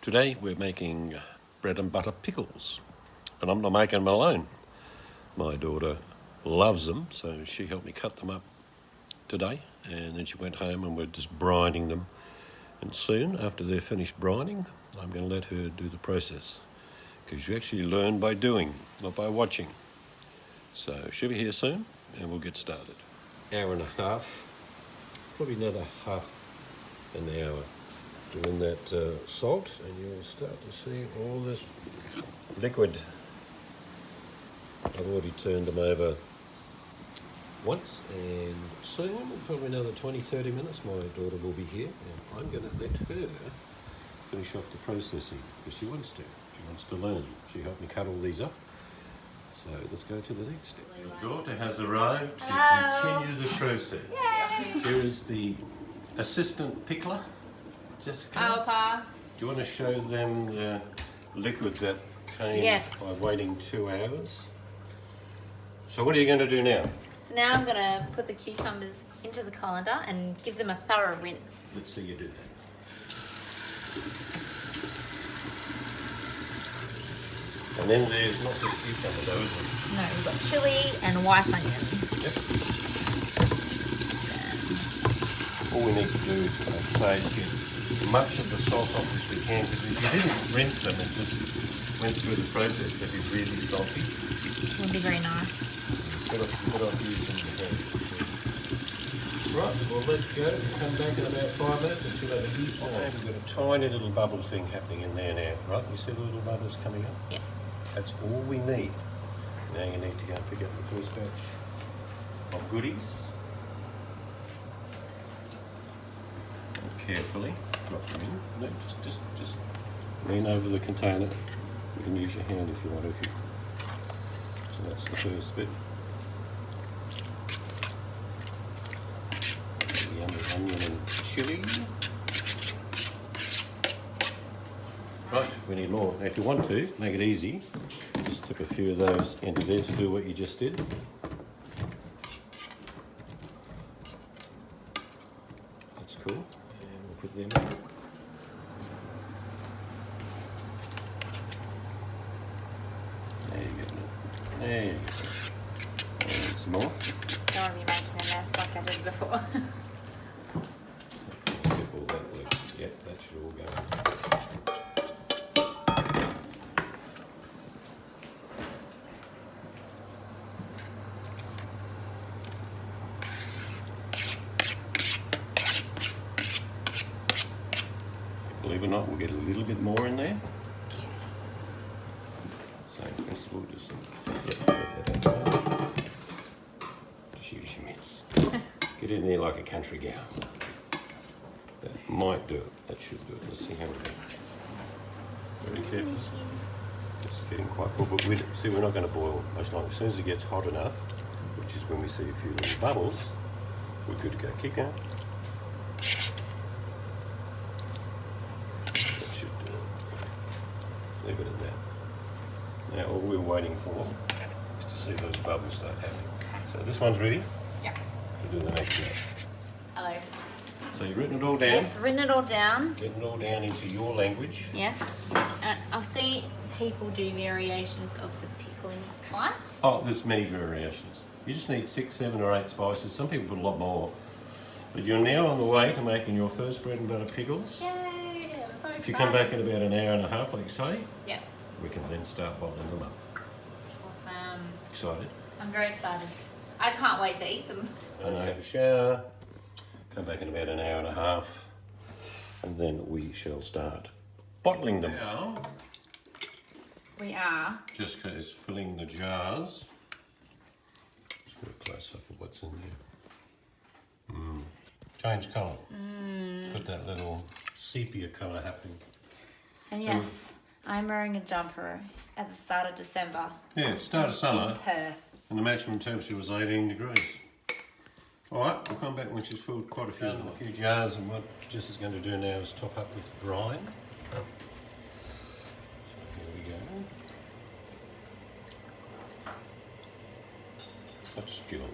Today we're making bread and butter pickles, and I'm not making them alone. My daughter loves them, so she helped me cut them up today, and then she went home and we're just brining them. And soon, after they're finished brining, I'm going to let her do the process, because you actually learn by doing, not by watching. So she'll be here soon, and we'll get started. Hour and a half, probably another half an hour. Doing that salt, and you'll start to see all this liquid. I've already turned them over once, and soon, probably another 20-30 minutes, my daughter will be here, and I'm going to let her finish off the processing, because she wants to. She wants to learn. She helped me cut all these up. So let's go to the next step. Your daughter has arrived to continue the process. Yay! Here is the assistant pickler. Jessica, Pa. do you want to show them the liquid that came by waiting 2 hours? So what are you going to do now? So now I'm going to put the cucumbers into the colander and give them a thorough rinse. Let's see you do that. And then there's not just cucumber though, is there? No, we've got chilli and white onion. Yep. All we need to do is, like I say, get much of the salt off as we can, because if you didn't rinse them and just went through the process, they'd be really salty. Would be very nice. Better off using the hand. Right, well let's go. We'll come back in about 5 minutes and she'll have a heat on. We've got a tiny little bubble thing happening in there now, right? You see the little bubbles coming up? Yep. That's all we need. Now you need to go and pick up the first batch of goodies. And carefully drop them in. No, just lean over the container. You can use your hand if you want to. So that's the first bit. The onion and chilli. Right, we need more. Now if you want to, make it easy. Just tip a few of those into there to do what you just did. That's cool. And we'll put them in. There you go. There you go. And some more. Don't want to be making a mess like I did before. Get all that liquid. Yep, that should all go. Believe it or not, we'll get a little bit more in there. Same principle, just put that out there. Just use your mitts. Get in there like a country gal. That might do it. That should do it. Let's see how we go. Very careful. It's getting quite full, but we're not going to boil much longer. As soon as it gets hot enough, which is when we see a few little bubbles, we're good to go. Kick out. Leave it at that. Now all we're waiting for is to see those bubbles start happening. So this one's ready? Yep. We'll do the next one. Hello. So you've written it all down? Yes, written it all down. Getting it all down into your language. Yes. I've seen people do variations of the pickling spice. Oh, there's many variations. You just need 6, 7 or 8 spices. Some people put a lot more. But you're now on the way to making your first bread and butter pickles. Yay! I'm so excited. If you come back in about an hour and a half, like you say, yep. we can then start bottling them up. Awesome. Excited? I'm very excited. I can't wait to eat them. And I have a shower, come back in about an hour and a half, and then we shall start bottling them. Now, We are. Jessica is filling the jars. Just get a close up of what's in there. Change colour. Got that little sepia colour happening. And yes, I'm wearing a jumper at the start of December. Yeah, start of summer. In Perth. And the maximum temperature was 18 degrees. All right, we'll come back when she's filled quite a few jars, and what Jess is going to do now is top up with brine. So here we go. Such skill.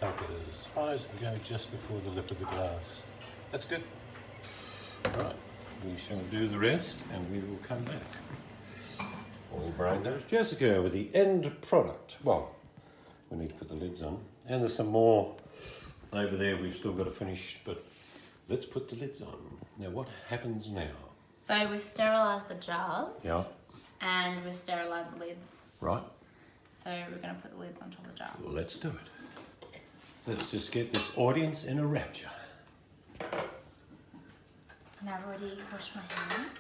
take it as high as it can go just before the lip of the glass. That's good. Right, we shall do the rest and we will come back. All brain goes Jessica with the end product. Well, we need to put the lids on. And there's some more over there we've still got to finish, but let's put the lids on. Now what happens now? So we've sterilised the jars. Yeah. And we've sterilised the lids. Right. So we're going to put the lids on top of the jars. Well, let's do it. Let's just get this audience in a rapture. And I've already washed my hands.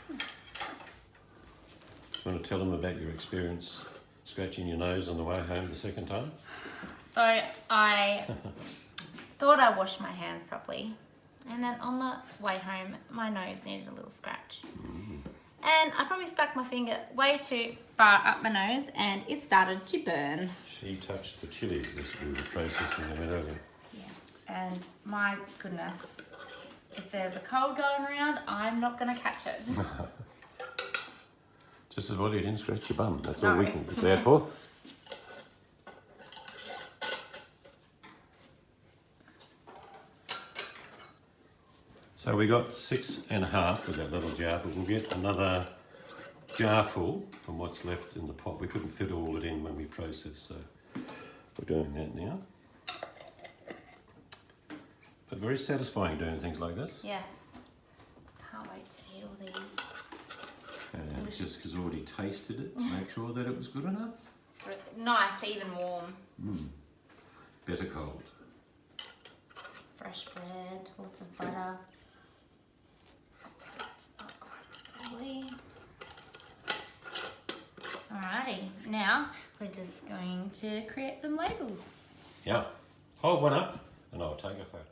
You want to tell them about your experience scratching your nose on the way home the second time? So I thought I washed my hands properly, and then on the way home my nose needed a little scratch. And I probably stuck my finger way too far up my nose and it started to burn. She touched the chilies as we were processing them earlier. Yeah. And my goodness, if there's a cold going around, I'm not going to catch it. Just as well you didn't scratch your bum. That's all we can declare for. So we got 6.5 with that little jar, but we'll get another jar full from what's left in the pot. We couldn't fit all it in when we processed, so we're doing that now. But very satisfying doing things like this. Yes. Can't wait to eat all these. And Jessica's already tasted it to make sure that it was good enough. It's nice, even warm. Better cold. Fresh bread, lots of butter. It's not quite properly. Alrighty, now we're just going to create some labels. Yeah. Hold one up and I'll take a photo.